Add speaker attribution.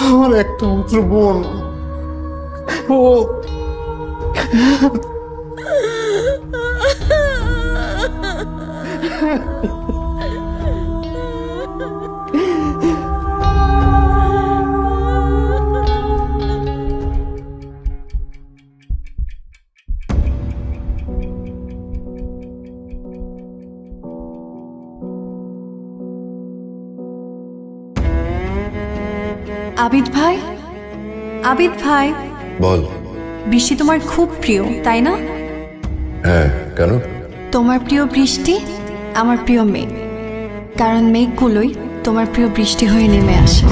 Speaker 1: আমার একটা মাত্র বোন, ও
Speaker 2: আবিদ ভাই, আবিদ ভাই,
Speaker 3: বল।
Speaker 2: বৃষ্টি তোমার খুব প্রিয় তাই না?
Speaker 3: হ্যাঁ, কেন?
Speaker 2: তোমার প্রিয় বৃষ্টি আমার প্রিয় মেঘ, কারণ মেঘগুলোই তোমার প্রিয় বৃষ্টি হয়ে নেমে আসে।